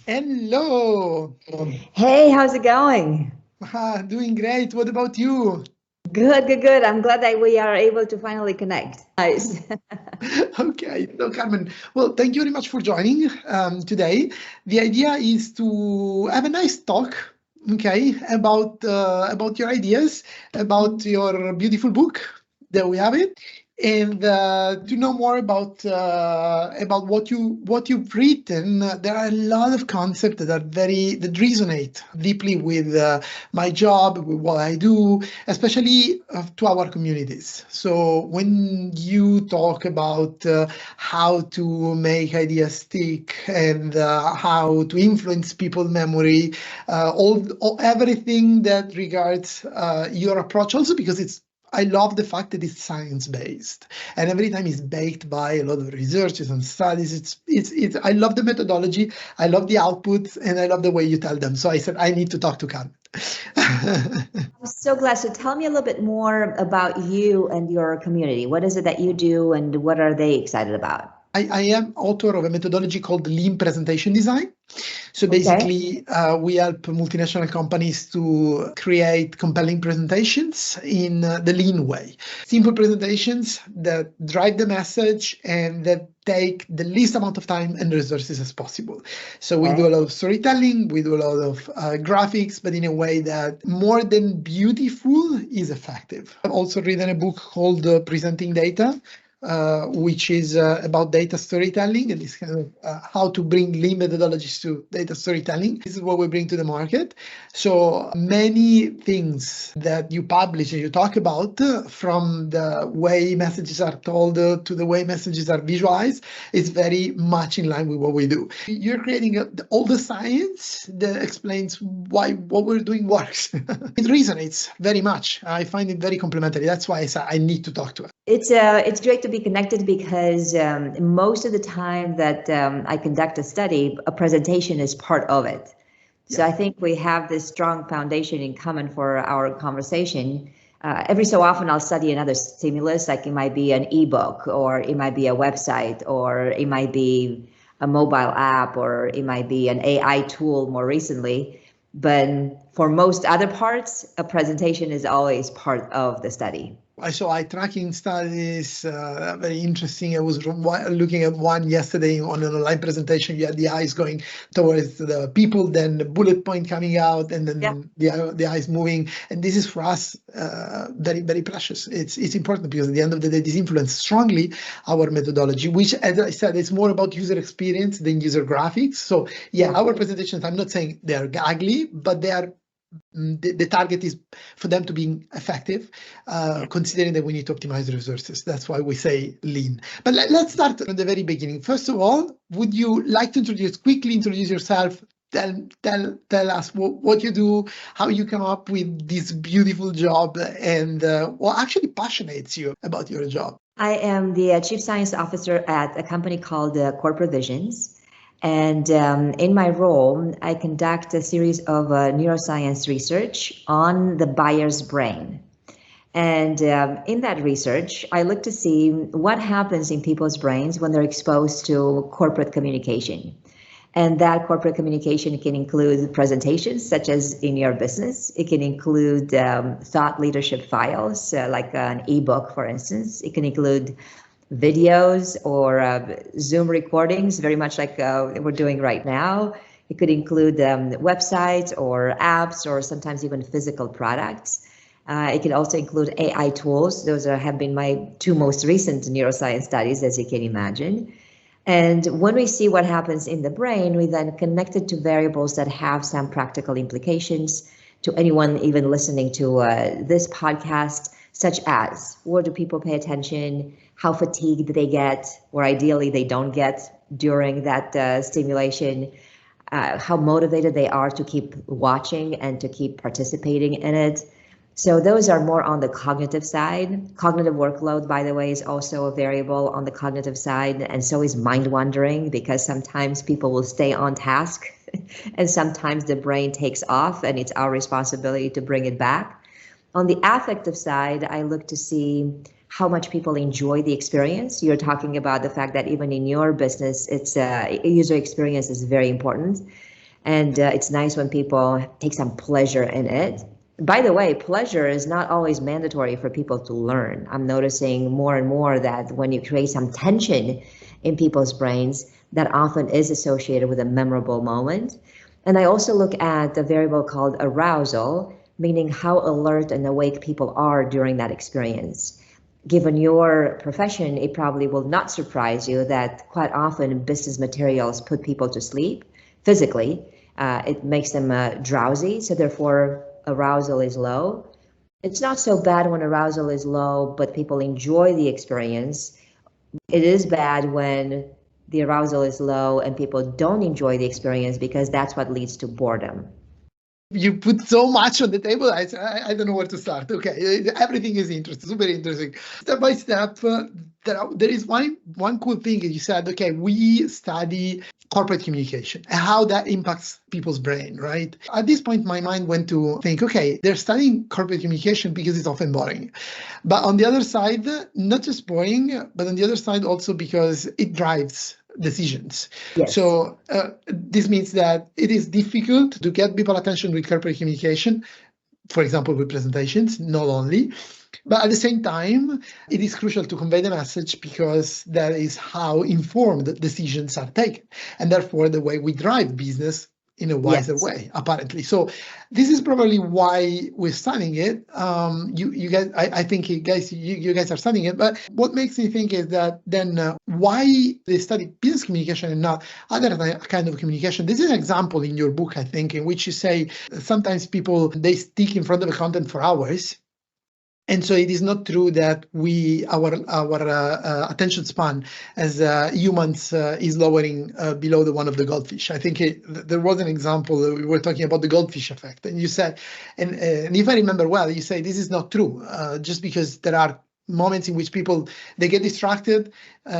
Hello. Hey, how's it going? Doing great. What about you? Good, good, good. I'm glad that we are able to finally connect. Nice. Okay. So, Carmen, well, thank you very much for joining today. The idea is to have a nice talk, okay, about your ideas, about your beautiful book. There we have it, and to know more about what you've written. There are a lot of concepts that resonate deeply with my job, with what I do, especially to our communities. So when you talk about how to make ideas stick and how to influence people's memory, everything that regards your approach, also because I love the fact that it's science based, and every time it's backed by a lot of researches and studies. It's. I love the methodology, I love the outputs, and I love the way you tell them. So I said I need to talk to Carmen. I'm so glad. So tell me a little bit more about you and your community. What is it that you do and what are they excited about? I am author of a methodology called Lean Presentation Design. So Okay. basically, we help multinational companies to create compelling presentations in the lean way. Simple presentations that drive the message and that take the least amount of time and resources as possible. So we do a Okay. lot of storytelling, we do a lot of graphics, but in a way that more than beautiful is effective. I've also written a book called Presenting Data, which is about data storytelling and this kind of how to bring lean methodologies to data storytelling. This is what we bring to the market. So many things that you publish and you talk about, from the way messages are told to the way messages are visualized, is very much in line with what we do. You're creating all the science that explains why what we're doing works. It resonates very much. I find it very complimentary. That's why I said I need to talk to her. It's great to be connected because most of the time that I conduct a study, a presentation is part of it. So I Yes. think we have this strong foundation in common for our conversation. Every so often, I'll study another stimulus, like it might be an ebook, or it might be a website, or it might be a mobile app, or it might be an AI tool more recently. But for most other parts, a presentation is always part of the study. I saw eye tracking studies, very interesting. I was looking at one yesterday on an online presentation. You had the eyes going towards the people, then the bullet point coming out, and Yeah. then the eyes moving. And this is for us very, very precious. It's important because at the end of the day, this influences strongly our methodology, which, as I said, it's more about user experience than user graphics. So yeah, our presentations, I'm not saying they're ugly, but they are the target is for them to be effective, considering that we need to optimize the resources. That's why we say lean. But let's start at the very beginning. First of all, would you like to quickly introduce yourself? Tell us what you do, how you come up with this beautiful job, and what actually passionates you about your job. I am the Chief Science Officer at a company called Corporate Visions. And in my role, I conduct a series of neuroscience research on the buyer's brain. And in that research, I look to see what happens in people's brains when they're exposed to corporate communication. And that corporate communication can include presentations, such as in your business. It can include thought leadership files, like an ebook, for instance. It can include videos or Zoom recordings, very much like we're doing right now. It could include websites or apps or sometimes even physical products. It can also include AI tools. Those have been my two most recent neuroscience studies, as you can imagine. And when we see what happens in the brain, we then connect it to variables that have some practical implications to anyone even listening to this podcast, such as where do people pay attention, how fatigued they get, or ideally they don't get during that stimulation, how motivated they are to keep watching and to keep participating in it. So those are more on the cognitive side. Cognitive workload, by the way, is also a variable on the cognitive side, and so is mind wandering, because sometimes people will stay on task and sometimes the brain takes off and it's our responsibility to bring it back. On the affective side, I look to see how much people enjoy the experience. You're talking about the fact that even in your business, it's user experience is very important. And it's nice when people take some pleasure in it. By the way, pleasure is not always mandatory for people to learn. I'm noticing more and more that when you create some tension in people's brains, that often is associated with a memorable moment. And I also look at a variable called arousal, meaning how alert and awake people are during that experience. Given your profession, it probably will not surprise you that quite often business materials put people to sleep physically. It makes them drowsy, so therefore arousal is low. It's not so bad when arousal is low, but people enjoy the experience. It is bad when the arousal is low and people don't enjoy the experience, because that's what leads to boredom. You put so much on the table, I don't know where to start. Okay, everything is interesting, super interesting. Step by step, there is one cool thing. You said, okay, we study corporate communication and how that impacts people's brain, right? At this point, my mind went to think, okay, they're studying corporate communication because it's often boring. But on the other side, not just boring, but on the other side also because it drives decisions. Yes. So this means that it is difficult to get people attention with corporate communication, for example, with presentations, not only, but at the same time, it is crucial to convey the message because that is how informed decisions are taken, and therefore the way we drive business in a wiser way, apparently. So this is probably why we're studying it. You guys, I think you guys are studying it. But what makes me think is that then why they study business communication and not other kind of communication? This is an example in your book, I think, in which you say sometimes people, they stick in front of a content for hours. And so it is not true that our attention span as humans is lowering below the one of the goldfish. I think there was an example, we were talking about the goldfish effect, and you said, and if I remember well, you say this is not true, just because there are moments in which people, they get distracted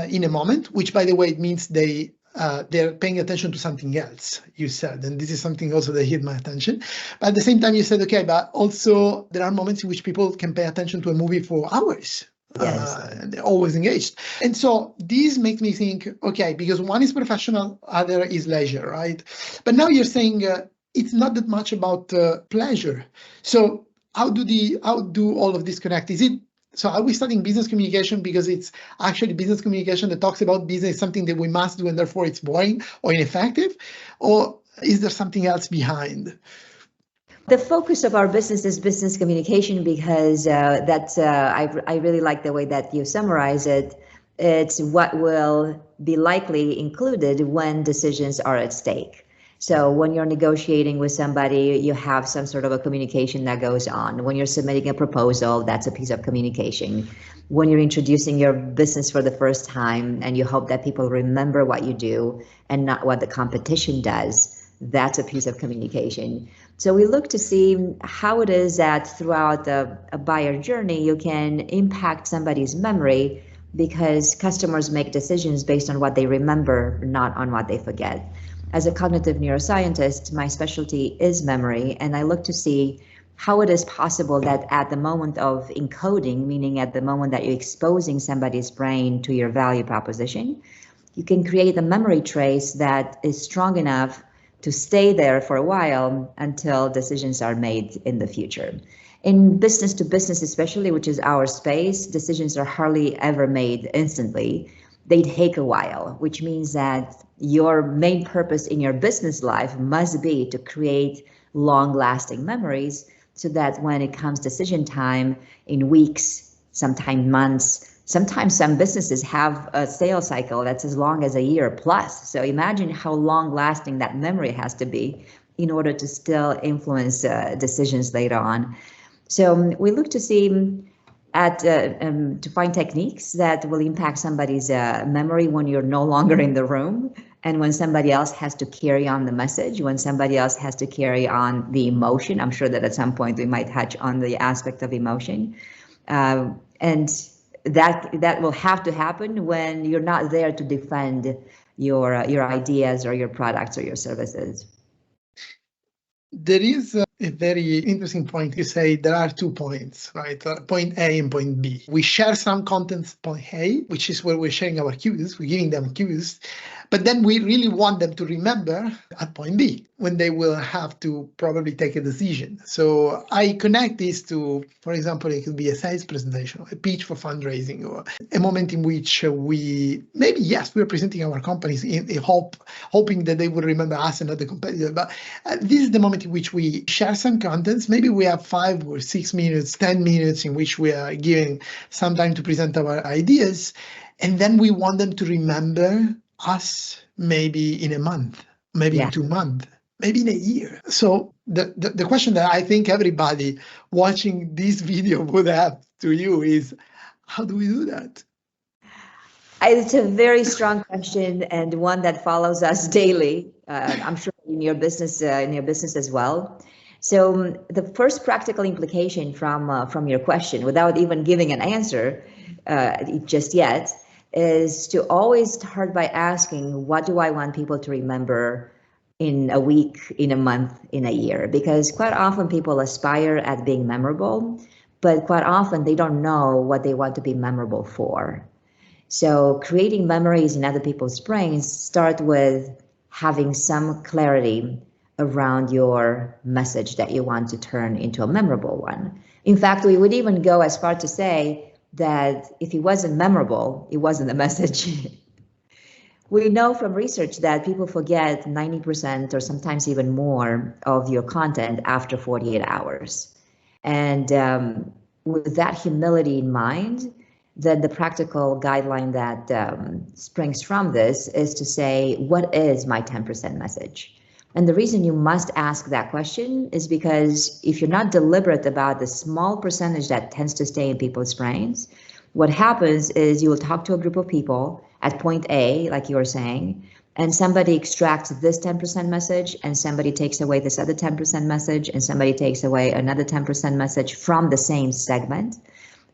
in a moment, which by the way, it means they're paying attention to something else, you said, and this is something also that hit my attention. But at the same time, you said, okay, but also there are moments in which people can pay attention to a movie for hours. Yes. And they're always engaged. And so this makes me think, okay, because one is professional, other is leisure, right? But now you're saying it's not that much about pleasure. So how do all of this connect? So are we studying business communication because it's actually business communication that talks about business, something that we must do and therefore it's boring or ineffective? Or is there something else behind? The focus of our business is business communication because I really like the way that you summarize it. It's what will be likely included when decisions are at stake. So when you're negotiating with somebody, you have some sort of a communication that goes on. When you're submitting a proposal, that's a piece of communication. When you're introducing your business for the first time and you hope that people remember what you do and not what the competition does, that's a piece of communication. So we look to see how it is that throughout a buyer journey, you can impact somebody's memory, because customers make decisions based on what they remember, not on what they forget. As a cognitive neuroscientist, my specialty is memory, and I look to see how it is possible that at the moment of encoding, meaning at the moment that you're exposing somebody's brain to your value proposition, you can create a memory trace that is strong enough to stay there for a while until decisions are made in the future. In business to business especially, which is our space, decisions are hardly ever made instantly. They take a while, which means that your main purpose in your business life must be to create long-lasting memories so that when it comes decision time in weeks, sometimes months, sometimes some businesses have a sales cycle that's as long as a year plus. So imagine how long-lasting that memory has to be in order to still influence decisions later on. So we look to see to find techniques that will impact somebody's memory when you're no longer in the room, and when somebody else has to carry on the message, when somebody else has to carry on the emotion. I'm sure that at some point we might touch on the aspect of emotion, and that will have to happen when you're not there to defend your ideas or your products or your services. There is a very interesting point. You say there are 2 points, right? Point A and point B. We share some contents at point A, which is where we're sharing our cues, we're giving them cues, but then we really want them to remember at point B, when they will have to probably take a decision. So I connect this to, for example, it could be a sales presentation, or a pitch for fundraising, or a moment in which we're presenting our companies in hoping that they will remember us and not the competitor. But this is the moment in which we share some contents. Maybe we have 5 or 6 minutes, 10 minutes in which we are giving some time to present our ideas. And then we want them to remember us maybe in a month, maybe in 2 months, maybe in a year. So the question that I think everybody watching this video would have to you is, how do we do that? It's a very strong question, and one that follows us daily. I'm sure in your business as well. So the first practical implication from your question, without even giving an answer just yet, is to always start by asking, what do I want people to remember in a week, in a month, in a year? Because quite often people aspire at being memorable, but quite often they don't know what they want to be memorable for. So creating memories in other people's brains start with having some clarity around your message that you want to turn into a memorable one. In fact, we would even go as far to say that if it wasn't memorable, it wasn't a message. We know from research that people forget 90% or sometimes even more of your content after 48 hours. And with that humility in mind, then the practical guideline that springs from this is to say, what is my 10% message? And the reason you must ask that question is because if you're not deliberate about the small percentage that tends to stay in people's brains, what happens is you will talk to a group of people at point A, like you were saying, and somebody extracts this 10% message, and somebody takes away this other 10% message, and somebody takes away another 10% message from the same segment.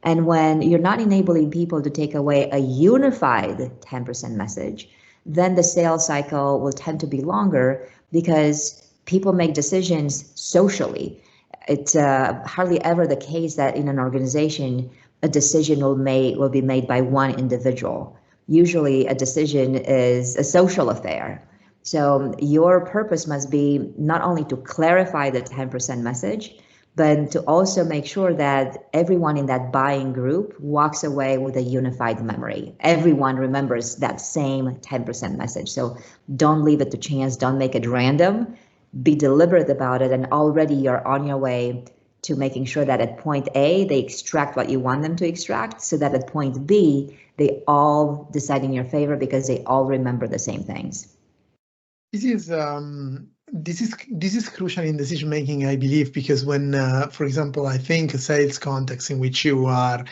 And when you're not enabling people to take away a unified 10% message, then the sales cycle will tend to be longer because people make decisions socially. It's hardly ever the case that in an organization, a decision will be made by one individual. Usually a decision is a social affair. So your purpose must be not only to clarify the 10% message, but to also make sure that everyone in that buying group walks away with a unified memory. Everyone remembers that same 10% message. So don't leave it to chance, don't make it random, be deliberate about it, and already you're on your way to making sure that at point A, they extract what you want them to extract, so that at point B, they all decide in your favor because they all remember the same things. This is crucial in decision making, I believe, because when, for example, I think a sales context in which you are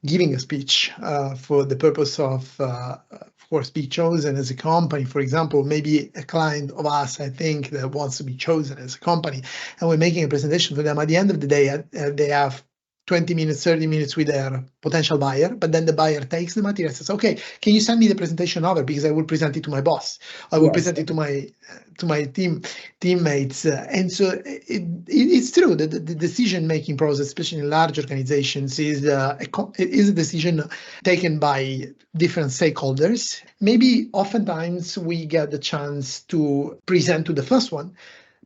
giving a speech for the purpose of course, be chosen as a company, for example, maybe a client of us, I think, that wants to be chosen as a company, and we're making a presentation for them. At the end of the day, they have 20 minutes, 30 minutes with their potential buyer, but then the buyer takes the material and says, okay, can you send me the presentation over because I will present it to my boss. I will present it to my teammates. And so it's true that the decision-making process, especially in large organizations, is a decision taken by different stakeholders. Maybe oftentimes we get the chance to present to the first one,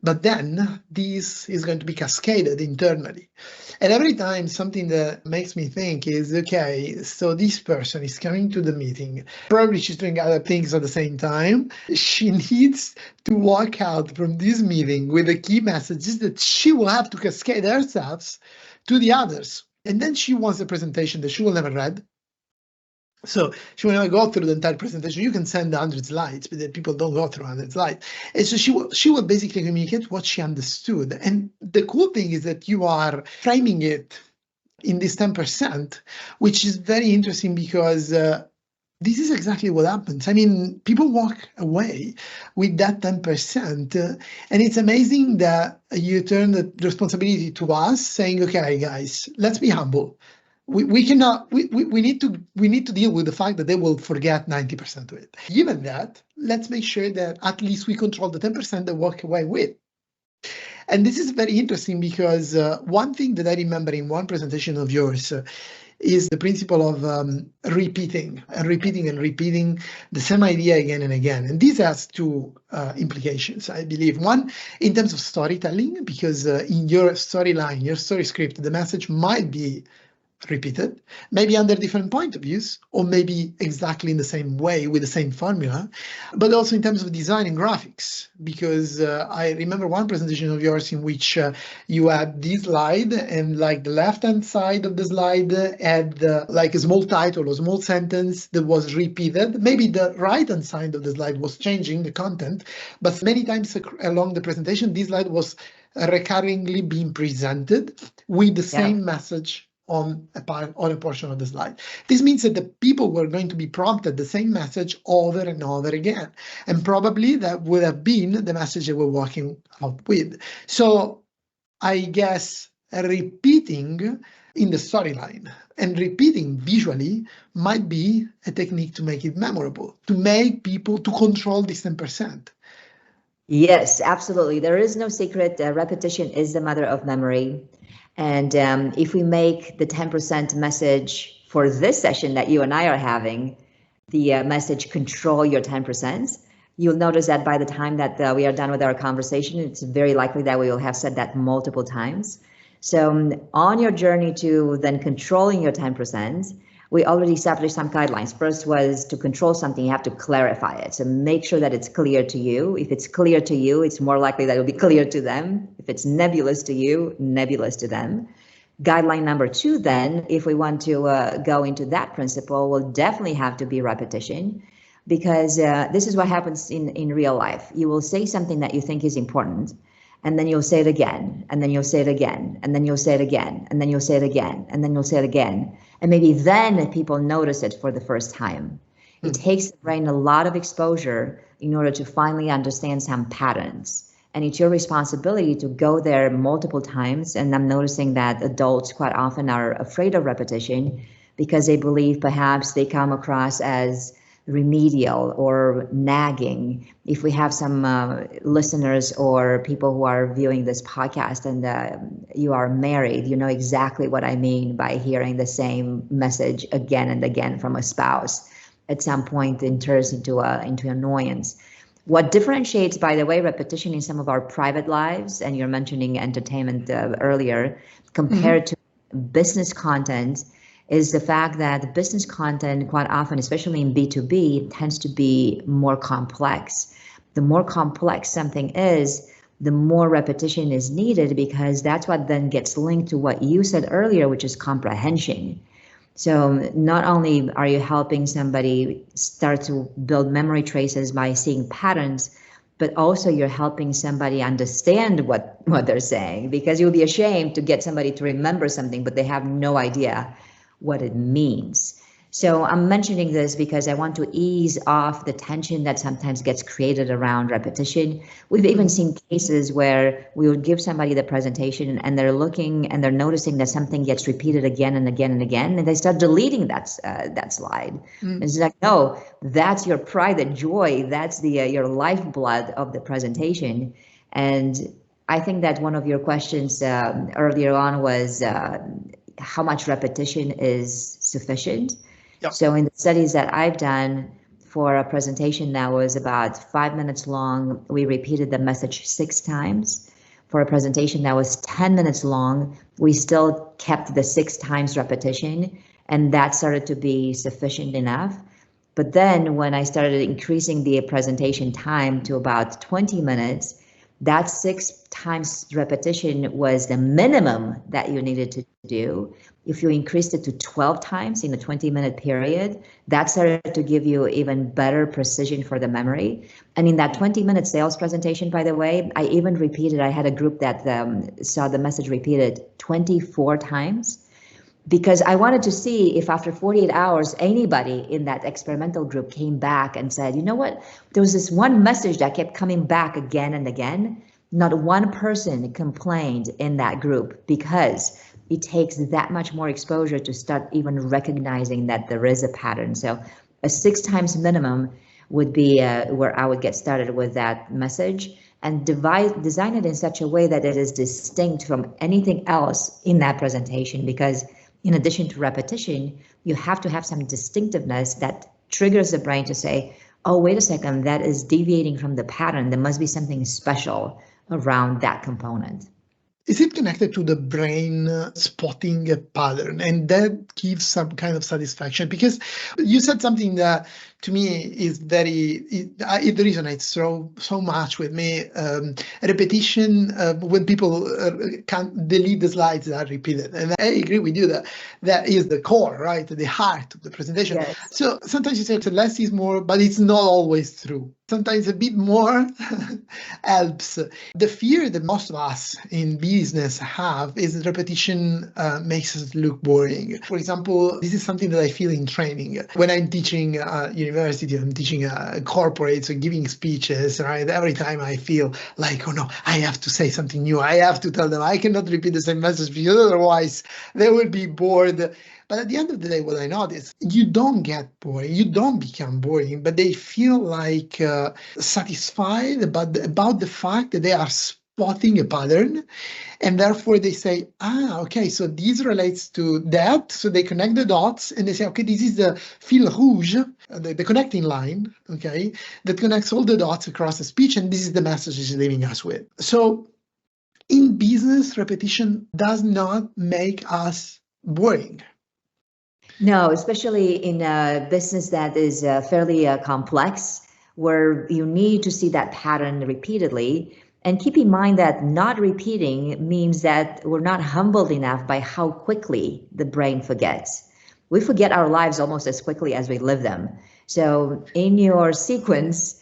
but then this is going to be cascaded internally. And every time something that makes me think is, okay, so this person is coming to the meeting, probably she's doing other things at the same time. She needs to walk out from this meeting with the key messages that she will have to cascade herself to the others. And then she wants a presentation that she will never read. So she will go through the entire presentation. You can send 100 slides, but then people don't go through 100 slides. And so she will basically communicate what she understood. And the cool thing is that you are framing it in this 10%, which is very interesting because this is exactly what happens. I mean, people walk away with that 10%. And it's amazing that you turn the responsibility to us, saying, okay, guys, let's be humble. We need to deal with the fact that they will forget 90% of it. Given that, let's make sure that at least we control the 10% they walk away with. And this is very interesting because one thing that I remember in one presentation of yours is the principle of repeating and repeating and repeating the same idea again and again. And this has two implications, I believe. One, in terms of storytelling, because in your storyline, your story script, the message might be repeated, maybe under different point of views, or maybe exactly in the same way with the same formula, but also in terms of design and graphics, because I remember one presentation of yours in which you had this slide, and like the left-hand side of the slide had like a small title or small sentence that was repeated. Maybe the right-hand side of the slide was changing the content, but many times along the presentation, this slide was recurringly being presented with the same message on a portion of the slide. This means that the people were going to be prompted the same message over and over again. And probably that would have been the message they were walking out with. So I guess repeating in the storyline and repeating visually might be a technique to make it memorable, to make people, to control this 10%. Yes, absolutely. There is no secret. Repetition is the mother of memory. And if we make the 10% message for this session that you and I are having, the message control your 10%, you'll notice that by the time that we are done with our conversation, it's very likely that we will have said that multiple times. So on your journey to then controlling your 10%, we already established some guidelines. First was to control something, you have to clarify it. So make sure that it's clear to you. If it's clear to you, it's more likely that it'll be clear to them. If it's nebulous to you, nebulous to them. Guideline number 2, then, if we want to go into that principle, will definitely have to be repetition, because this is what happens in real life. You will say something that you think is important, and then you'll say it again, and then you'll say it again, and then you'll say it again, and then you'll say it again, and then you'll say it again. And maybe then people notice it for the first time. It takes the brain a lot of exposure in order to finally understand some patterns. And it's your responsibility to go there multiple times. And I'm noticing that adults quite often are afraid of repetition because they believe perhaps they come across as remedial or nagging. If we have some listeners or people who are viewing this podcast and you are married, you know exactly what I mean by hearing the same message again and again from a spouse. At some point it turns into annoyance. What differentiates, by the way, repetition in some of our private lives, and you're mentioning entertainment earlier, compared to business content, is the fact that business content quite often, especially in B2B, tends to be more complex. The more complex something is, the more repetition is needed, because that's what then gets linked to what you said earlier, which is comprehension. So not only are you helping somebody start to build memory traces by seeing patterns, but also you're helping somebody understand what they're saying, because you'll be ashamed to get somebody to remember something, but they have no idea what it means. So I'm mentioning this because I want to ease off the tension that sometimes gets created around repetition. We've even seen cases where we would give somebody the presentation and they're looking and they're noticing that something gets repeated again and again and again, and they start deleting that slide. It's like, no, that's your pride and joy. That's your lifeblood of the presentation. And I think that one of your questions earlier on was how much repetition is sufficient. Yep. So in the studies that I've done for a presentation that was about 5 minutes long, we repeated the message 6 times. For a presentation that was 10 minutes long, we still kept the 6 times repetition, and that started to be sufficient enough. But then when I started increasing the presentation time to about 20 minutes, that 6 times repetition was the minimum that you needed to do. If you increased it to 12 times in a 20-minute period, that started to give you even better precision for the memory. And in that 20-minute sales presentation, by the way, I even repeated, I had a group that saw the message repeated 24 times, because I wanted to see if after 48 hours, anybody in that experimental group came back and said, you know what, there was this one message that kept coming back again and again. Not one person complained in that group, because it takes that much more exposure to start even recognizing that there is a pattern. So a 6 times minimum would be where I would get started with that message. and design it in such a way that it is distinct from anything else in that presentation, because in addition to repetition, you have to have some distinctiveness that triggers the brain to say, oh, wait a second, that is deviating from the pattern. There must be something special around that component. Is it connected to the brain spotting a pattern, and that gives some kind of satisfaction? Because you said something that to me is it resonates so much with me. Repetition, when people can't delete the slides that are repeated, and I agree with you that is the core, right? The heart of the presentation. Yes. So sometimes you say less is more, but it's not always true. Sometimes a bit more helps. The fear that most of us in business have is that repetition makes us look boring. For example, this is something that I feel in training. When I'm teaching university, I'm teaching corporates or giving speeches, right? Every time I feel like, oh no, I have to say something new. I have to tell them I cannot repeat the same message because otherwise they will be bored. But at the end of the day, what I notice, you don't get boring, you don't become boring, but they feel like satisfied about the fact that they are spotting a pattern. And therefore they say, okay, so this relates to that. So they connect the dots and they say, okay, this is the fil rouge, the connecting line, okay, that connects all the dots across the speech. And this is the message it's leaving us with. So in business, repetition does not make us boring. No, especially in a business that is fairly complex, where you need to see that pattern repeatedly. And keep in mind that not repeating means that we're not humbled enough by how quickly the brain forgets. We forget our lives almost as quickly as we live them. So in your sequence,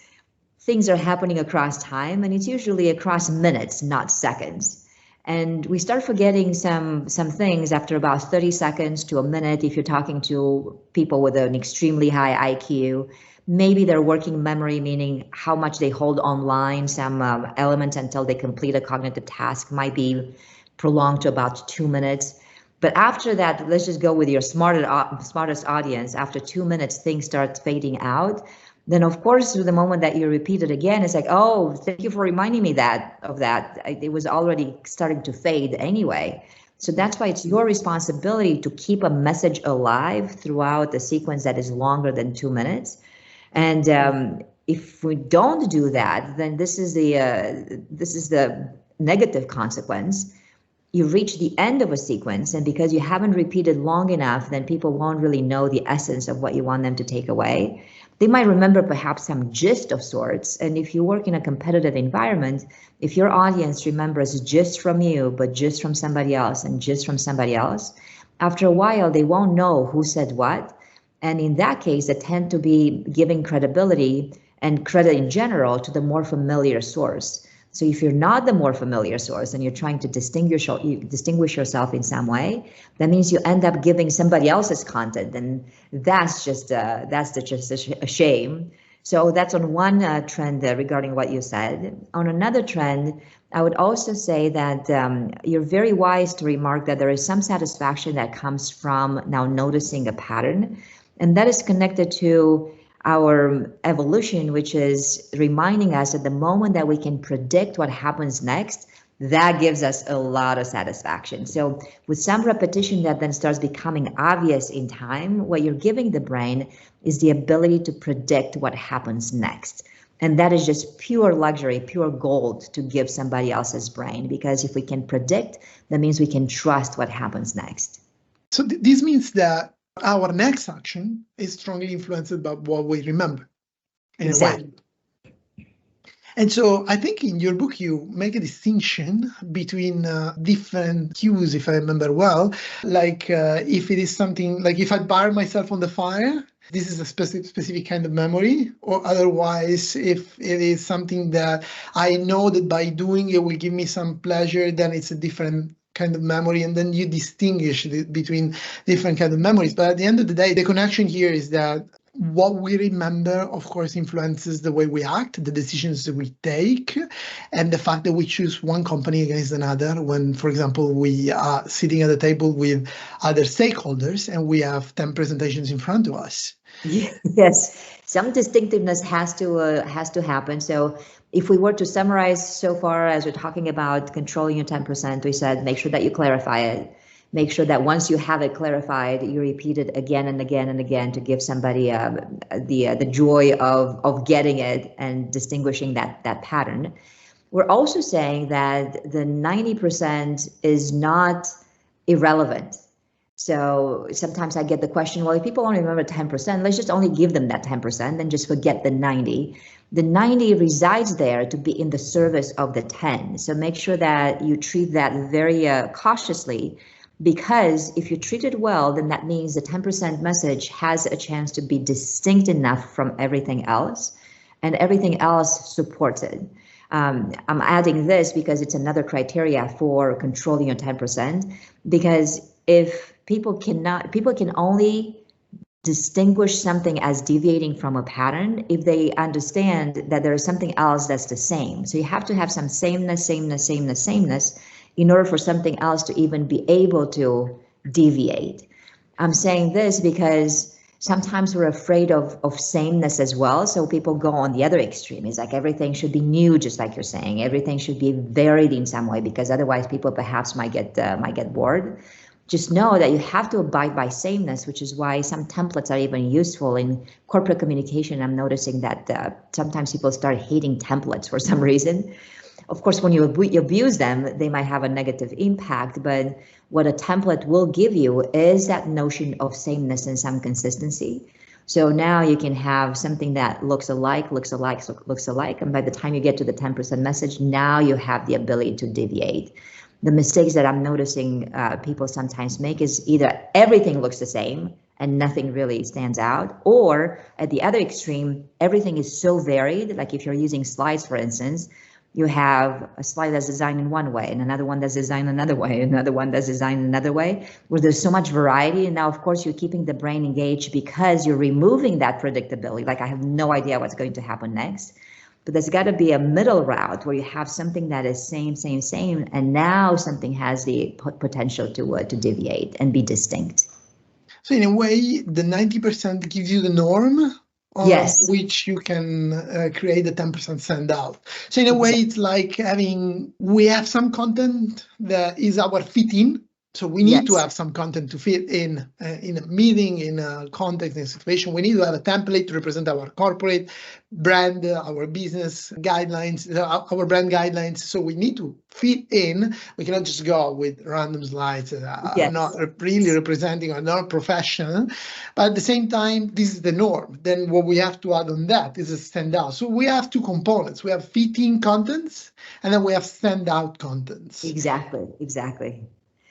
things are happening across time, and it's usually across minutes, not seconds. And we start forgetting some things after about 30 seconds to a minute. If you're talking to people with an extremely high IQ, maybe their working memory, meaning how much they hold online, some elements until they complete a cognitive task, might be prolonged to about 2 minutes. But after that, let's just go with your smartest audience. After 2 minutes, things start fading out. Then, of course, the moment that you repeat it again, it's like, oh, thank you for reminding me of that. It was already starting to fade anyway. So that's why it's your responsibility to keep a message alive throughout the sequence that is longer than 2 minutes. And if we don't do that, then this is the negative consequence. You reach the end of a sequence, and because you haven't repeated long enough, then people won't really know the essence of what you want them to take away. They might remember perhaps some gist of sorts. And if you work in a competitive environment, if your audience remembers gist from you, but gist from somebody else and gist from somebody else, after a while, they won't know who said what. And in that case, they tend to be giving credibility and credit in general to the more familiar source. So if you're not the more familiar source and you're trying to distinguish yourself in some way, that means you end up giving somebody else's content, and that's just a shame. So that's on one trend regarding what you said. On another trend, I would also say that you're very wise to remark that there is some satisfaction that comes from now noticing a pattern, and that is connected to our evolution, which is reminding us that the moment that we can predict what happens next, that gives us a lot of satisfaction. So with some repetition that then starts becoming obvious in time, what you're giving the brain is the ability to predict what happens next. And that is just pure luxury, pure gold to give somebody else's brain, because if we can predict, that means we can trust what happens next. So this means that our next action is strongly influenced by what we remember. Exactly. And so I think in your book, you make a distinction between different cues, if I remember well, like if it is something like if I burn myself on the fire, this is a specific kind of memory, or otherwise, if it is something that I know that by doing it will give me some pleasure, then it's a different kind of memory, and then you distinguish between different kind of memories. But at the end of the day, the connection here is that what we remember, of course, influences the way we act, the decisions that we take, and the fact that we choose one company against another when, for example, we are sitting at a table with other stakeholders and we have 10 presentations in front of us. Yes, some distinctiveness has to happen. So if we were to summarize so far as we're talking about controlling your 10%, we said make sure that you clarify it. Make sure that once you have it clarified, you repeat it again and again and again to give somebody the joy of getting it and distinguishing that pattern. We're also saying that the 90% is not irrelevant. So sometimes I get the question, well, if people only remember 10%, let's just only give them that 10%, then just forget the 90. The 90 resides there to be in the service of the 10. So make sure that you treat that very cautiously, because if you treat it well, then that means the 10% message has a chance to be distinct enough from everything else, and everything else supports it. I'm adding this because it's another criteria for controlling your 10%, because if people can only distinguish something as deviating from a pattern if they understand that there is something else that's the same. So you have to have some sameness in order for something else to even be able to deviate. I'm saying this because sometimes we're afraid of sameness as well. So people go on the other extreme. It's like everything should be new, just like you're saying. Everything should be varied in some way, because otherwise people perhaps might get bored. Just know that you have to abide by sameness, which is why some templates are even useful in corporate communication. I'm noticing that sometimes people start hating templates for some reason. Of course, when you abuse them, they might have a negative impact, but what a template will give you is that notion of sameness and some consistency. So now you can have something that looks alike, and by the time you get to the 10% message, now you have the ability to deviate. The mistakes that I'm noticing people sometimes make is either everything looks the same and nothing really stands out, or at the other extreme, everything is so varied. Like if you're using slides, for instance, you have a slide that's designed in one way and another one that's designed another way, another one that's designed another way, where there's so much variety. And now, of course, you're keeping the brain engaged because you're removing that predictability. Like I have no idea what's going to happen next. But there's got to be a middle route where you have something that is same, and now something has the potential to deviate and be distinct. So in a way, the 90% gives you the norm on yes. which you can create the 10% standout. So in a way, it's like we have some content that is our fit in. So we need to have some content to fit in a meeting, in a context, in a situation. We need to have a template to represent our corporate brand, our business guidelines, our brand guidelines. So we need to fit in. We cannot just go with random slides that are not really representing or not professional. But at the same time, this is the norm. Then what we have to add on that is a standout. So we have two components. We have fit-in contents, and then we have standout contents. Exactly.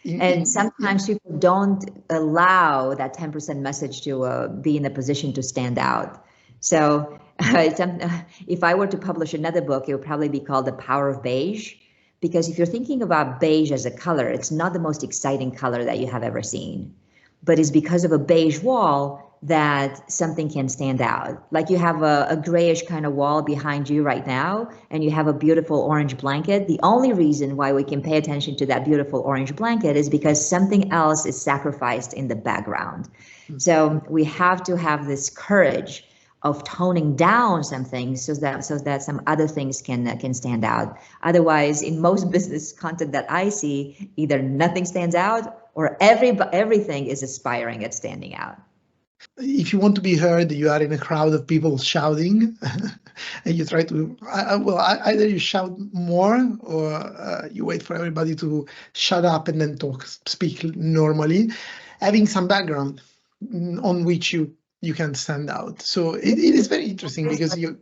And sometimes people don't allow that 10% message to be in a position to stand out. So if I were to publish another book, it would probably be called The Power of Beige, because if you're thinking about beige as a color, it's not the most exciting color that you have ever seen, but it's because of a beige wall that something can stand out. Like you have a grayish kind of wall behind you right now, and you have a beautiful orange blanket. The only reason why we can pay attention to that beautiful orange blanket is because something else is sacrificed in the background. So we have to have this courage of toning down some things so that some other things can stand out. Otherwise, in most business content that I see, either nothing stands out or everything is aspiring at standing out. If you want to be heard, you are in a crowd of people shouting, and you try to, either you shout more or you wait for everybody to shut up and then speak normally, having some background on which you can stand out. So it is very interesting because you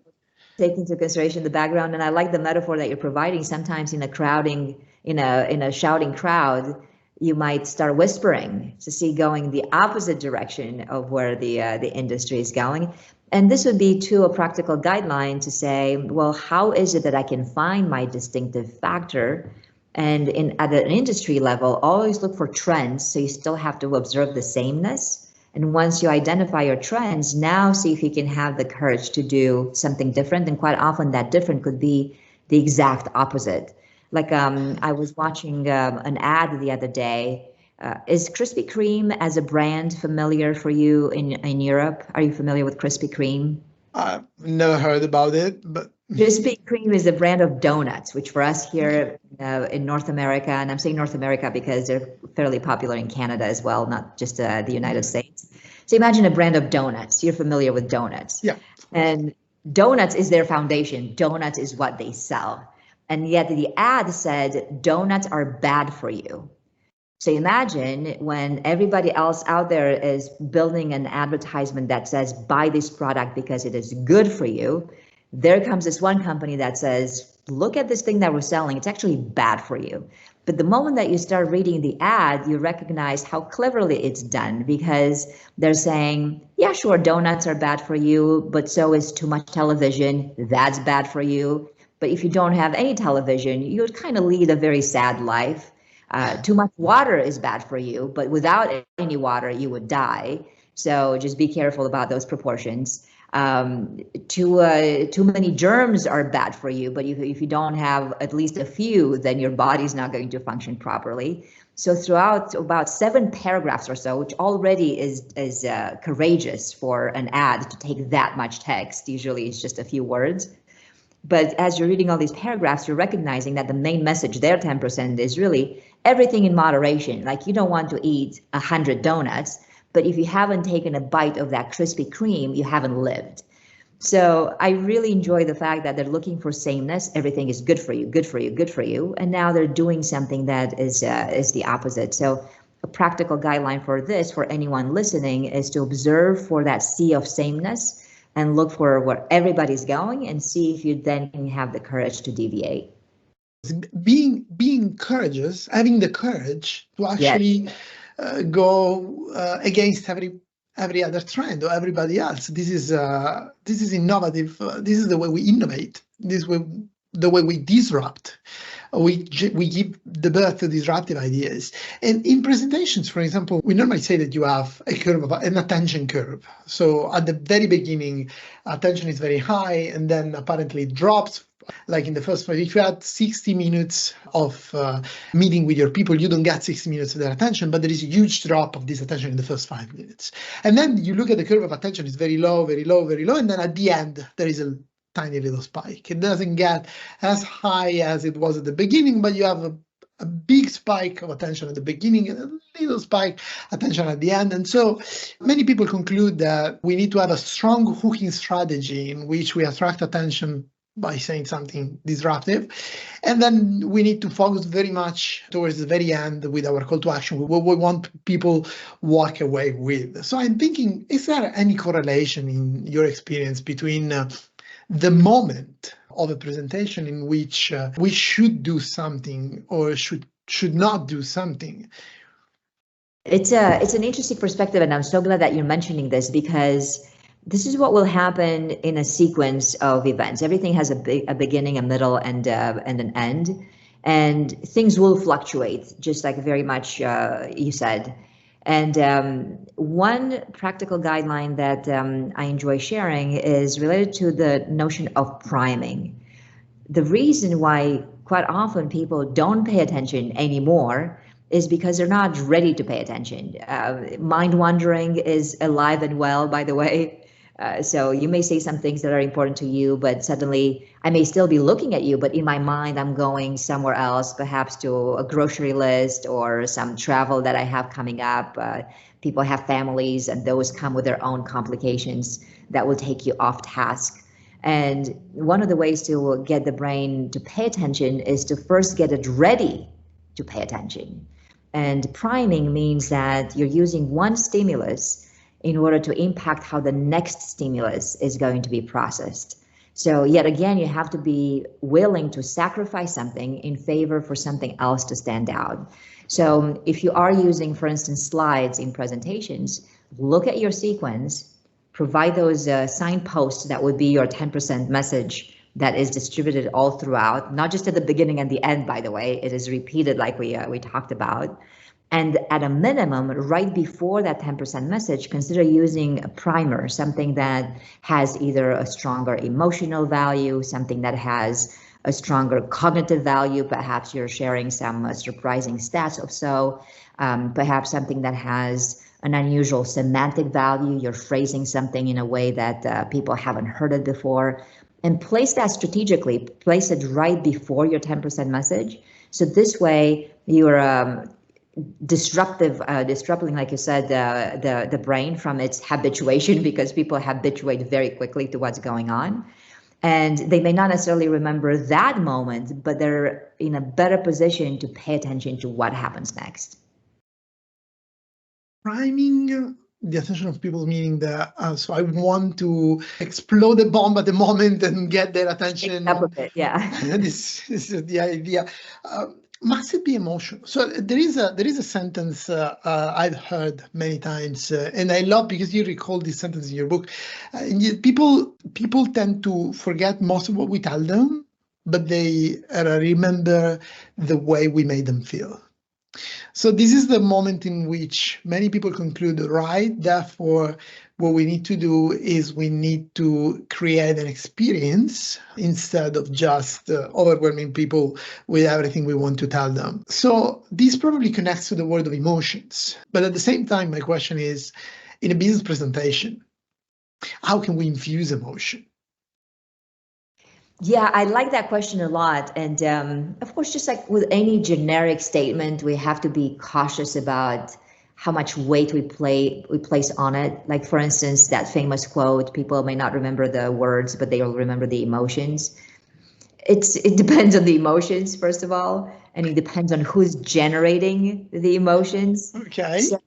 take into consideration the background, and I like the metaphor that you're providing. Sometimes in a shouting crowd, you might start whispering to see going the opposite direction of where the industry is going. And this would be to a practical guideline to say, well, how is it that I can find my distinctive factor? And at an industry level, always look for trends. So you still have to observe the sameness. And once you identify your trends, now see if you can have the courage to do something different. And quite often that different could be the exact opposite. Like I was watching an ad the other day. Is Krispy Kreme as a brand familiar for you in Europe? Are you familiar with Krispy Kreme? I've never heard about it, but Krispy Kreme is a brand of donuts, which for us here in North America, and I'm saying North America because they're fairly popular in Canada as well, not just the United States. So imagine a brand of donuts. You're familiar with donuts. Yeah. And donuts is their foundation. Donuts is what they sell. And yet the ad said donuts are bad for you. So imagine when everybody else out there is building an advertisement that says buy this product because it is good for you. There comes this one company that says, look at this thing that we're selling. It's actually bad for you. But the moment that you start reading the ad, you recognize how cleverly it's done, because they're saying, yeah, sure, donuts are bad for you, but so is too much television. That's bad for you. But if you don't have any television, you would kind of lead a very sad life. Too much water is bad for you, but without any water, you would die. So just be careful about those proportions. Too many germs are bad for you, but if you don't have at least a few, then your body's not going to function properly. So throughout about 7 paragraphs or so, which already is courageous for an ad to take that much text, usually it's just a few words. But as you're reading all these paragraphs, you're recognizing that the main message there, 10%, is really everything in moderation. Like, you don't want to eat 100 donuts, but if you haven't taken a bite of that Krispy Kreme, you haven't lived. So I really enjoy the fact that they're looking for sameness. Everything is good for you, good for you, good for you. And now they're doing something that is the opposite. So a practical guideline for this, for anyone listening, is to observe for that sea of sameness and look for where everybody's going and see if you then can have the courage to deviate. Being courageous, having the courage to actually go against every other trend or everybody else. This is innovative. This is the way we innovate. This way, the way we disrupt. We give the birth to disruptive ideas. And in presentations, for example, we normally say that you have an attention curve. So at the very beginning, attention is very high, and then apparently it drops. Like in the first, if you had 60 minutes of meeting with your people, you don't get 60 minutes of their attention, but there is a huge drop of this attention in the first 5 minutes. And then you look at the curve of attention, it's very low, very low, very low. And then at the end, there is a tiny little spike. It doesn't get as high as it was at the beginning, but you have a big spike of attention at the beginning and a little spike attention at the end. And so many people conclude that we need to have a strong hooking strategy in which we attract attention by saying something disruptive. And then we need to focus very much towards the very end with our call to action, what we want people walk away with. So I'm thinking, is there any correlation in your experience between the moment of a presentation in which we should do something or should not do something? It's an interesting perspective, and I'm so glad that you're mentioning this, because this is what will happen in a sequence of events. Everything has a beginning, a middle, and an end, and things will fluctuate, just like very much you said. And one practical guideline that I enjoy sharing is related to the notion of priming. The reason why quite often people don't pay attention anymore is because they're not ready to pay attention. Mind wandering is alive and well, by the way. So you may say some things that are important to you, but suddenly I may still be looking at you, but in my mind, I'm going somewhere else, perhaps to a grocery list or some travel that I have coming up. People have families, and those come with their own complications that will take you off task. And one of the ways to get the brain to pay attention is to first get it ready to pay attention. And priming means that you're using one stimulus in order to impact how the next stimulus is going to be processed. So yet again, you have to be willing to sacrifice something in favor for something else to stand out. So if you are using, for instance, slides in presentations, look at your sequence, provide those signposts that would be your 10% message that is distributed all throughout, not just at the beginning and the end, by the way, it is repeated like we talked about. And at a minimum, right before that 10% message, consider using a primer, something that has either a stronger emotional value, something that has a stronger cognitive value. Perhaps you're sharing some surprising stats or so, perhaps something that has an unusual semantic value. You're phrasing something in a way that people haven't heard it before. and place that strategically, place it right before your 10% message. So this way you're disrupting, like you said, the brain from its habituation, because people habituate very quickly to what's going on. And they may not necessarily remember that moment, but they're in a better position to pay attention to what happens next. Priming the attention of people, meaning that so I want to explode the bomb at the moment and get their attention. Up with it, yeah. This is the idea. Must it be emotional? So there is a sentence I've heard many times, and I love because you recall this sentence in your book. People tend to forget most of what we tell them, but they remember the way we made them feel. So this is the moment in which many people conclude, right, therefore, what we need to do is we need to create an experience instead of just overwhelming people with everything we want to tell them. So this probably connects to the world of emotions. But at the same time, my question is, in a business presentation, how can we infuse emotion? Yeah, I like that question a lot. And of course, just like with any generic statement, we have to be cautious about how much weight we place on it. Like, for instance, that famous quote, people may not remember the words, but they will remember the emotions. It depends on the emotions, first of all, and it depends on who's generating the emotions. Okay. So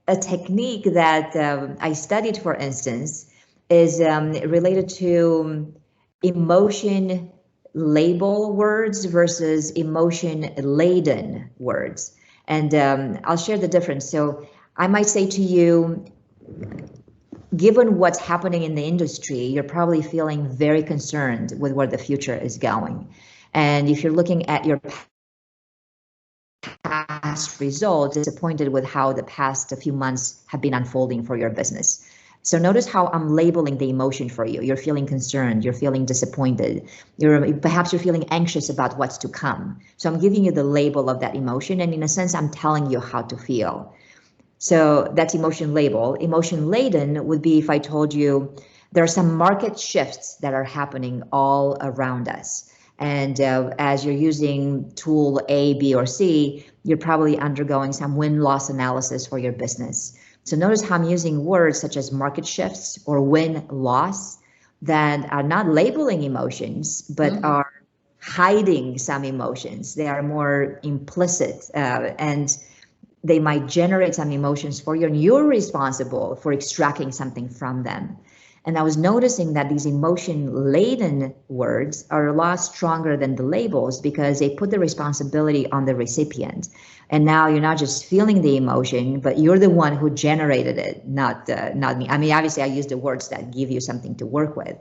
a technique that I studied, for instance, is related to emotion label words versus emotion laden words. And I'll share the difference. So I might say to you, given what's happening in the industry, you're probably feeling very concerned with where the future is going. And if you're looking at your past results, disappointed with how the past few months have been unfolding for your business. So notice how I'm labeling the emotion for you. You're feeling concerned, you're feeling disappointed, perhaps you're feeling anxious about what's to come. So I'm giving you the label of that emotion, and in a sense, I'm telling you how to feel. So that's emotion label. Emotion laden would be if I told you there are some market shifts that are happening all around us. And as you're using tool A, B, or C, you're probably undergoing some win-loss analysis for your business. So notice how I'm using words such as market shifts or win-loss that are not labeling emotions, but are hiding some emotions. They are more implicit and they might generate some emotions for you, and you're responsible for extracting something from them. And I was noticing that these emotion-laden words are a lot stronger than the labels because they put the responsibility on the recipient. And now you're not just feeling the emotion, but you're the one who generated it, not me. I mean, obviously, I use the words that give you something to work with.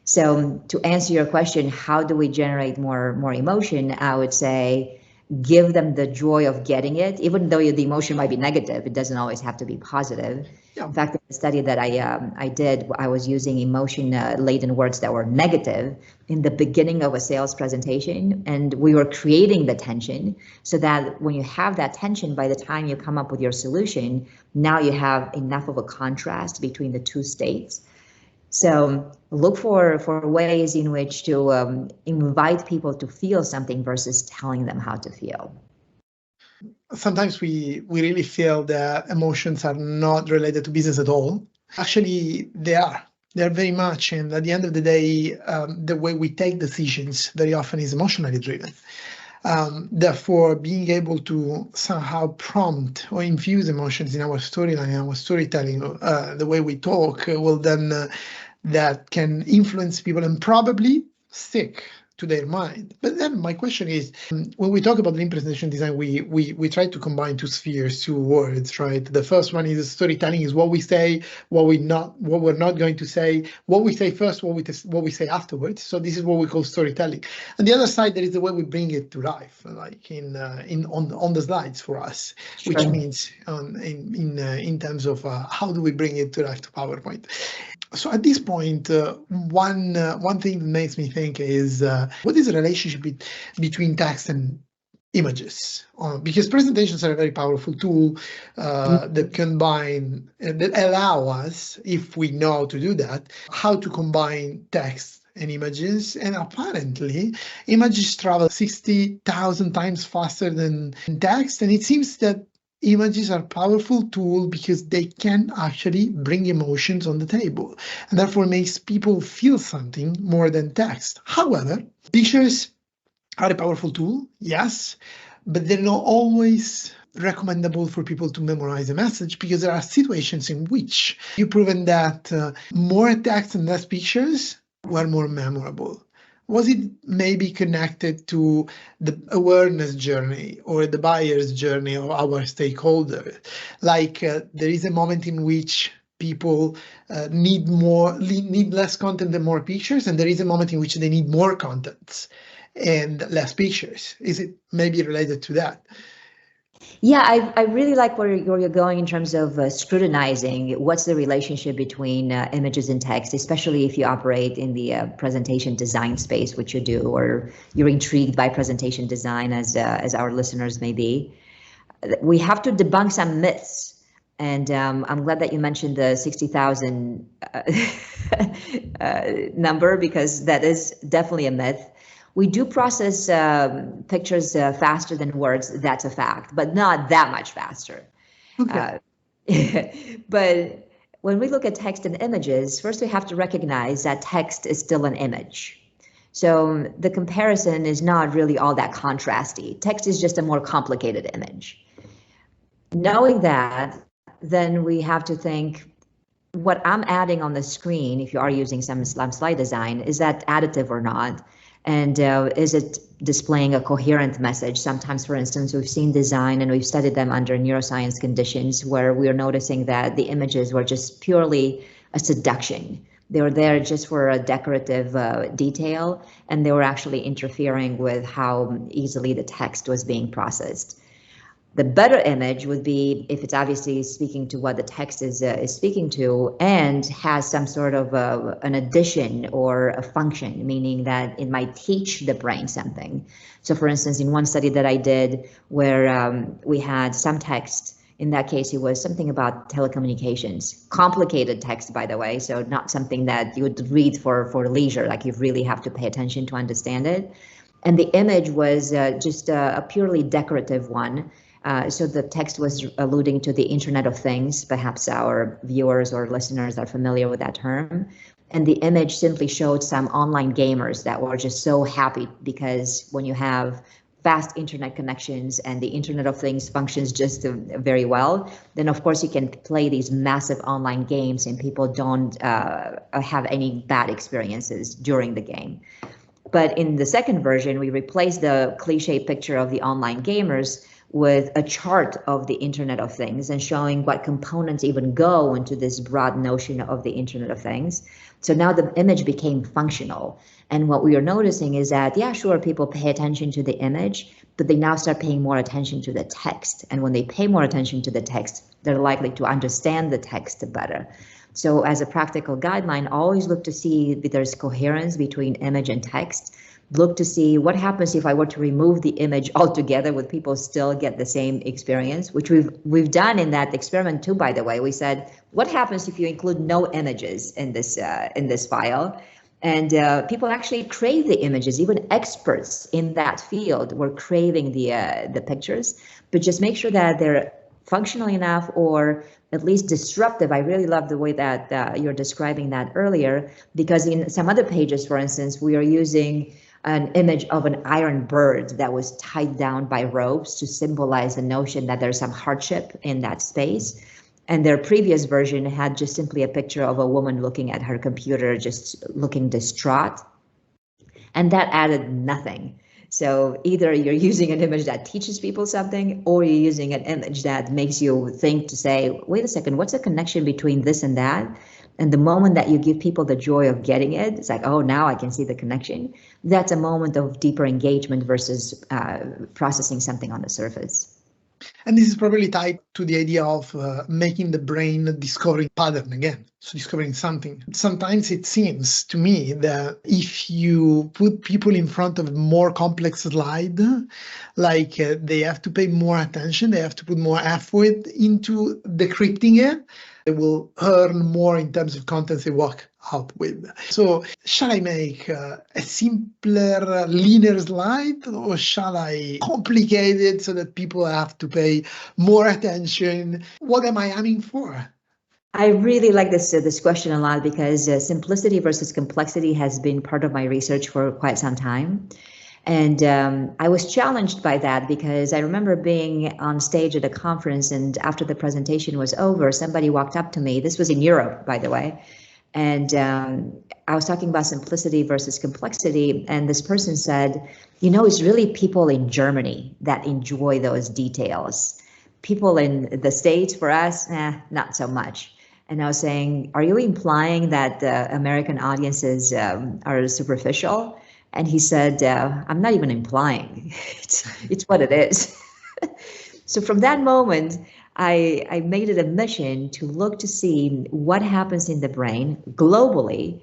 So to answer your question, how do we generate more emotion? I would say give them the joy of getting it, even though the emotion might be negative. It doesn't always have to be positive. Yeah. In fact, in the study that I did, I was using emotion-laden words that were negative in the beginning of a sales presentation, and we were creating the tension so that when you have that tension, by the time you come up with your solution, now you have enough of a contrast between the two states. So look for ways in which to invite people to feel something versus telling them how to feel. Sometimes we really feel that emotions are not related to business at all. Actually, they are. They're very much. And at the end of the day, the way we take decisions very often is emotionally driven. Therefore, being able to somehow prompt or infuse emotions in our storyline, our storytelling, the way we talk, will then that can influence people and probably stick to their mind. But then my question is, when we talk about lean presentation design, we try to combine two spheres, two words, right? The first one is storytelling, is what we say, what we're not going to say, what we say first, what we say afterwards. So this is what we call storytelling. And the other side, there is the way we bring it to life, like on the slides for us, sure. Which means in terms of how do we bring it to life to PowerPoint. So at this point, one thing that makes me think is what is the relationship between text and images? Because presentations are a very powerful tool that combine, that allow us, if we know how to do that, how to combine text and images, and apparently images travel 60,000 times faster than text, and it seems that images are a powerful tool because they can actually bring emotions on the table, and therefore makes people feel something more than text. However, pictures are a powerful tool, yes, but they're not always recommendable for people to memorize a message, because there are situations in which you've proven that more text and less pictures were more memorable. Was it maybe connected to the awareness journey or the buyer's journey of our stakeholder? Like there is a moment in which people need less content and more pictures, and there is a moment in which they need more content and less pictures. Is it maybe related to that? Yeah, I really like where you're going in terms of scrutinizing what's the relationship between images and text, especially if you operate in the presentation design space, which you do, or you're intrigued by presentation design, as our listeners may be. We have to debunk some myths, and I'm glad that you mentioned the 60,000 number, because that is definitely a myth. We do process pictures faster than words, that's a fact, but not that much faster. Okay. But when we look at text and images, first we have to recognize that text is still an image. So the comparison is not really all that contrasty. Text is just a more complicated image. Knowing that, then we have to think, what I'm adding on the screen, if you are using some slide design, is that additive or not? And is it displaying a coherent message? Sometimes, for instance, we've seen design and we've studied them under neuroscience conditions where we are noticing that the images were just purely a seduction. They were there just for a decorative detail, and they were actually interfering with how easily the text was being processed. The better image would be if it's obviously speaking to what the text is speaking to, and has some sort of an addition or a function, meaning that it might teach the brain something. So for instance, in one study that I did where we had some text, in that case, it was something about telecommunications, complicated text, by the way, so not something that you would read for leisure, like you really have to pay attention to understand it. And the image was just a purely decorative one. So the text was alluding to the Internet of Things. Perhaps our viewers or listeners are familiar with that term. And the image simply showed some online gamers that were just so happy, because when you have fast internet connections and the Internet of Things functions just very well, then of course you can play these massive online games and people don't have any bad experiences during the game. But in the second version, we replaced the cliche picture of the online gamers with a chart of the Internet of Things and showing what components even go into this broad notion of the Internet of Things. So now the image became functional. And what we are noticing is that, yeah, sure, people pay attention to the image, but they now start paying more attention to the text. And when they pay more attention to the text, they're likely to understand the text better. So as a practical guideline, always look to see if there's coherence between image and text. Look to see what happens if I were to remove the image altogether. Would people still get the same experience? Which we've done in that experiment too, by the way. We said, what happens if you include no images in this file? And people actually crave the images. Even experts in that field were craving the pictures. But just make sure that they're functional enough, or at least disruptive. I really love the way that you're describing that earlier, because in some other pages, for instance, we are using an image of an iron bird that was tied down by ropes to symbolize the notion that there's some hardship in that space. And their previous version had just simply a picture of a woman looking at her computer, just looking distraught. And that added nothing. So either you're using an image that teaches people something, or you're using an image that makes you think to say, wait a second, what's the connection between this and that? And the moment that you give people the joy of getting it, it's like, oh, now I can see the connection. That's a moment of deeper engagement versus processing something on the surface. And this is probably tied to the idea of making the brain discovering pattern again, so discovering something. Sometimes it seems to me that if you put people in front of a more complex slide, like they have to pay more attention, they have to put more effort into decrypting it, they will earn more in terms of contents they walk out with. So shall I make a simpler, leaner slide, or shall I complicate it so that people have to pay more attention? What am I aiming for? I really like this question a lot because simplicity versus complexity has been part of my research for quite some time. And I was challenged by that because I remember being on stage at a conference, and after the presentation was over, somebody walked up to me. This was in Europe, by the way. And I was talking about simplicity versus complexity. And this person said, you know, it's really people in Germany that enjoy those details. People in the States, for us, not so much. And I was saying, are you implying that American audiences are superficial? And he said, I'm not even implying, it's what it is. So from that moment, I made it a mission to look to see what happens in the brain globally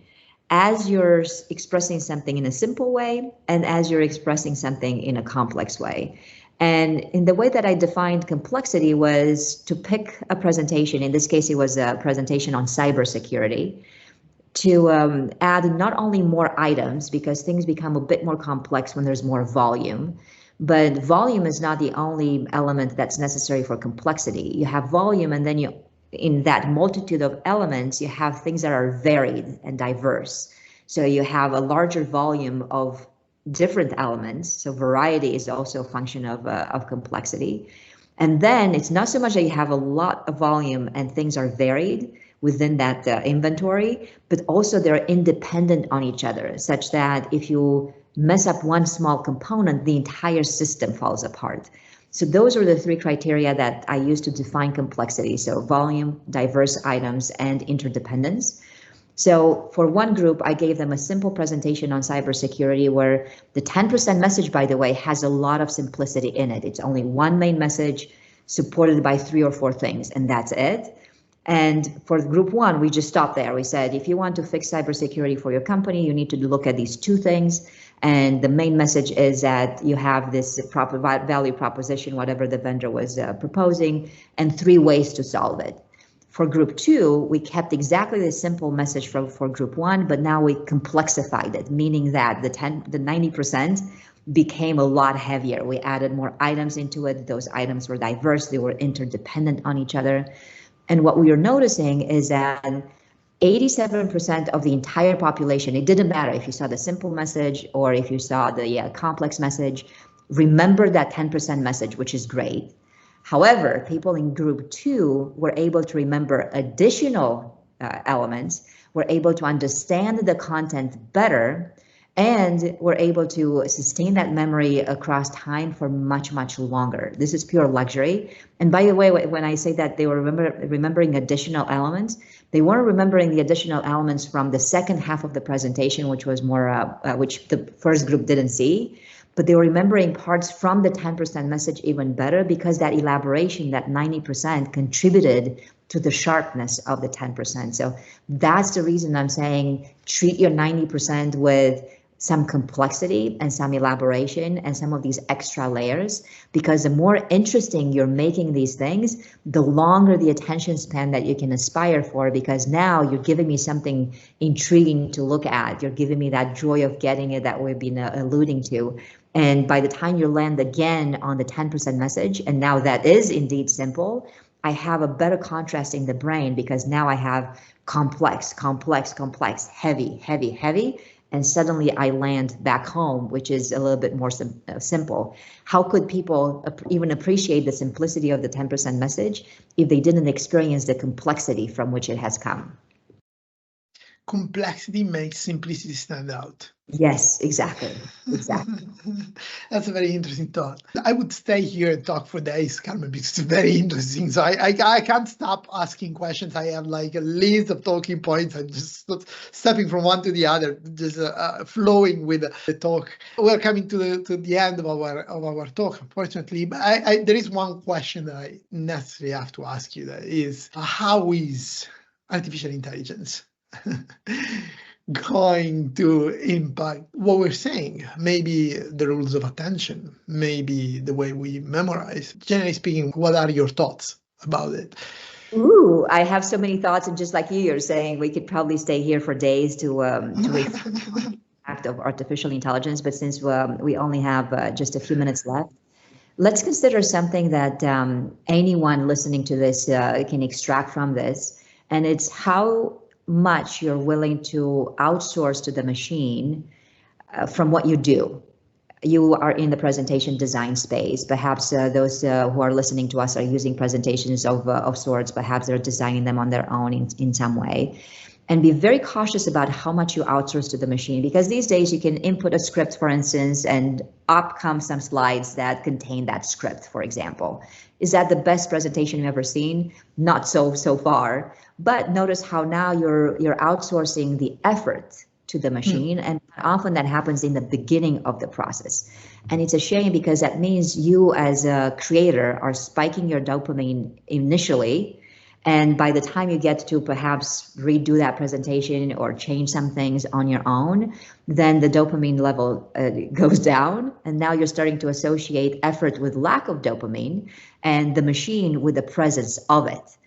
as you're expressing something in a simple way and as you're expressing something in a complex way. And in the way that I defined complexity was to pick a presentation. In this case, it was a presentation on cybersecurity, to add not only more items, because things become a bit more complex when there's more volume, but volume is not the only element that's necessary for complexity. You have volume, and then in that multitude of elements, you have things that are varied and diverse. So you have a larger volume of different elements. So variety is also a function of complexity. And then it's not so much that you have a lot of volume and things are varied within that inventory, but also they're independent on each other, such that if you mess up one small component, the entire system falls apart. So those are the three criteria that I use to define complexity. So volume, diverse items, and interdependence. So for one group, I gave them a simple presentation on cybersecurity where the 10% message, by the way, has a lot of simplicity in it. It's only one main message supported by 3 or 4 things, and that's it. And for group one, we just stopped there. We said, if you want to fix cybersecurity for your company, you need to look at these 2 things. And the main message is that you have this proper value proposition, whatever the vendor was proposing, and 3 ways to solve it. For group 2, we kept exactly the simple message for group 1, but now we complexified it, meaning that the 90% became a lot heavier. We added more items into it. Those items were diverse. They were interdependent on each other. And what we are noticing is that 87% of the entire population, it didn't matter if you saw the simple message or if you saw the complex message, remembered that 10% message, which is great. However, people in group 2 were able to remember additional elements, were able to understand the content better, and were able to sustain that memory across time for much, much longer. This is pure luxury. And by the way, when I say that they were remembering additional elements, they weren't remembering the additional elements from the second half of the presentation, which was more, which the first group didn't see. But they were remembering parts from the 10% message even better because that elaboration, that 90%, contributed to the sharpness of the 10%. So that's the reason I'm saying treat your 90% with some complexity and some elaboration and some of these extra layers, because the more interesting you're making these things, the longer the attention span that you can aspire for, because now you're giving me something intriguing to look at. You're giving me that joy of getting it that we've been alluding to. And by the time you land again on the 10% message, and now that is indeed simple, I have a better contrast in the brain because now I have complex, complex, complex, heavy, heavy, heavy, and suddenly I land back home, which is a little bit more simple. How could people even appreciate the simplicity of the 10% message if they didn't experience the complexity from which it has come? Complexity makes simplicity stand out. Yes, exactly. Exactly. That's a very interesting thought. I would stay here and talk for days, Carmen, because it's very interesting. So I can't stop asking questions. I have like a list of talking points. I'm just stepping from one to the other, just flowing with the talk. We're coming to the end of our talk, unfortunately. But there is one question that I necessarily have to ask you. That is, how is artificial intelligence going to impact what we're saying? Maybe the rules of attention, maybe the way we memorize. Generally speaking, what are your thoughts about it? Ooh, I have so many thoughts, and just like you're saying, we could probably stay here for days to reflect on the impact of artificial intelligence. But since we only have just a few minutes left, let's consider something that anyone listening to this can extract from this, and it's how much you're willing to outsource to the machine from what you do. You are in the presentation design space. Perhaps those who are listening to us are using presentations of sorts. Perhaps they're designing them on their own in some way. And be very cautious about how much you outsource to the machine, because these days you can input a script, for instance, and up come some slides that contain that script, for example. Is that the best presentation you've ever seen? Not so far. But notice how now you're outsourcing the effort to the machine, and often that happens in the beginning of the process. And it's a shame, because that means you as a creator are spiking your dopamine initially, and by the time you get to perhaps redo that presentation or change some things on your own, then the dopamine level goes down, and now you're starting to associate effort with lack of dopamine and the machine with the presence of it.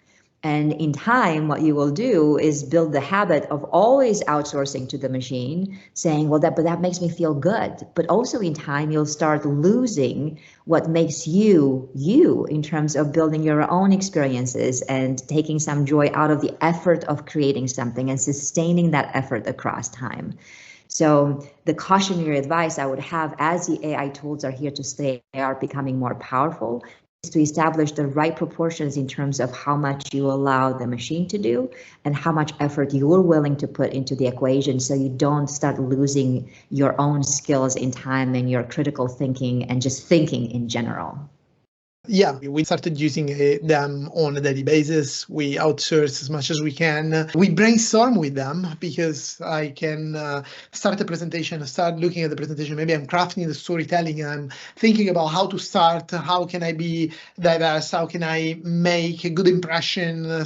And in time, what you will do is build the habit of always outsourcing to the machine, saying, well, but that makes me feel good. But also in time, you'll start losing what makes you in terms of building your own experiences and taking some joy out of the effort of creating something and sustaining that effort across time. So the cautionary advice I would have, as the AI tools are here to stay, they are becoming more powerful, is to establish the right proportions in terms of how much you allow the machine to do and how much effort you're willing to put into the equation, so you don't start losing your own skills in time and your critical thinking and just thinking in general. Yeah, we started using them on a daily basis. We outsource as much as we can. We brainstorm with them, because I can start a presentation, start looking at the presentation. Maybe I'm crafting the storytelling and I'm thinking about how to start, how can I be diverse, how can I make a good impression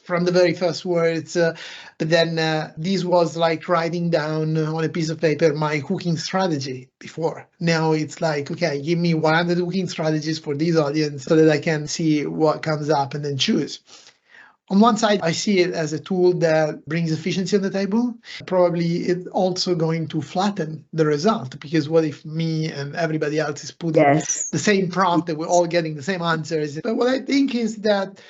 from the very first words. But then this was like writing down on a piece of paper my hooking strategy before. Now it's like, okay, give me 100 hooking strategies for this audience so that I can see what comes up and then choose. On one side, I see it as a tool that brings efficiency on the table. Probably it's also going to flatten the result, because what if me and everybody else is putting the same prompt that we're all getting the same answers? But what I think is that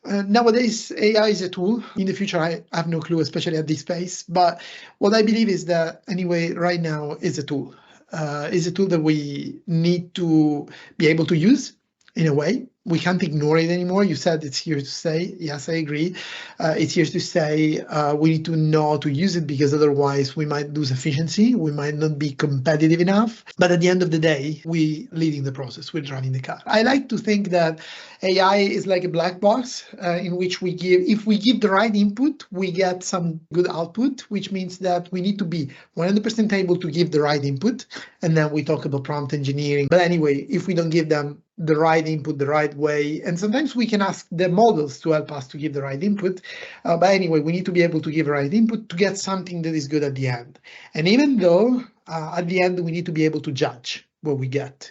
nowadays, AI is a tool. In the future, I have no clue, especially at this pace. But what I believe is that, anyway, right now is a tool. Is a tool that we need to be able to use in a way. We can't ignore it anymore. You said it's here to stay. Yes, I agree. It's here to stay. We need to know how to use it, because otherwise we might lose efficiency. We might not be competitive enough. But at the end of the day, we leading the process. We're driving the car. I like to think that AI is like a black box in which if we give the right input, we get some good output, which means that we need to be 100% able to give the right input. And then we talk about prompt engineering. But anyway, if we don't give them the right input the right way, and sometimes we can ask the models to help us to give the right input, but anyway, we need to be able to give the right input to get something that is good at the end. And even though at the end we need to be able to judge what we get,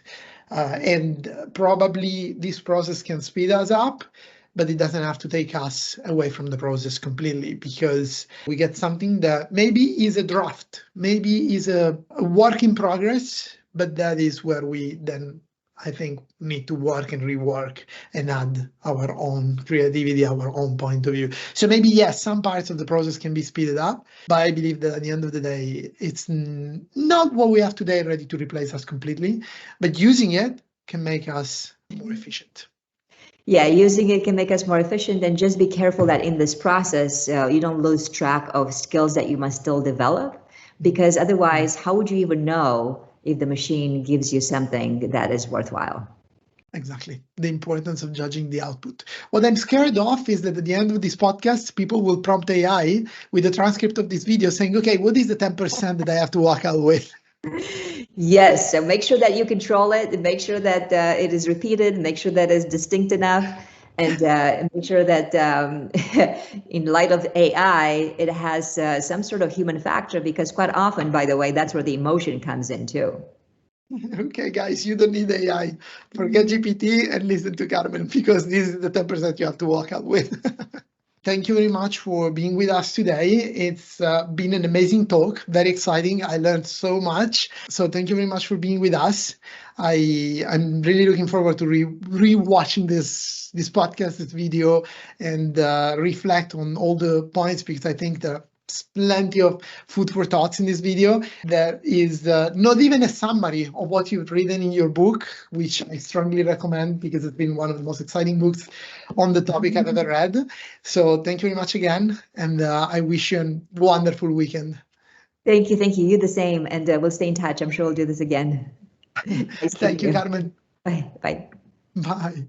and probably this process can speed us up, but it doesn't have to take us away from the process completely, because we get something that maybe is a draft, maybe is a work in progress, but that is where we then, I think, need to work and rework and add our own creativity, our own point of view. So maybe, yes, some parts of the process can be speeded up, but I believe that at the end of the day, it's not what we have today ready to replace us completely, but using it can make us more efficient. Yeah, using it can make us more efficient, and just be careful that in this process, you don't lose track of skills that you must still develop, because otherwise, how would you even know if the machine gives you something that is worthwhile? Exactly. The importance of judging the output. What I'm scared of is that at the end of this podcast, people will prompt AI with a transcript of this video saying, okay, what is the 10% that I have to walk out with? Yes, so make sure that you control it, and make sure that it is repeated, make sure that it's distinct enough, and make sure that in light of AI, it has some sort of human factor, because quite often, by the way, that's where the emotion comes in too. Okay, guys, you don't need AI. Forget GPT and listen to Carmen, because this is the 10% you have to walk out with. Thank you very much for being with us today. It's been an amazing talk, very exciting. I learned so much. So thank you very much for being with us. I'm really looking forward to re-watching this podcast, this video, and reflect on all the points, because I think there's plenty of food for thoughts in this video. There is not even a summary of what you've written in your book, which I strongly recommend, because it's been one of the most exciting books on the topic I've ever read. So thank you very much again, and I wish you a wonderful weekend. Thank you. You the same, and we'll stay in touch. I'm sure we'll do this again. Thank you, Carmen. Bye. Bye. Bye.